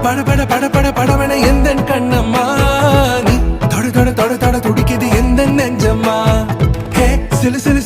பட பட பட பட படவன எந்த கண்ணம்மா நீ தொட தொட தொட தொட துடிக்குது எந்த நெஞ்சம்மா ஹே சிலு சிலு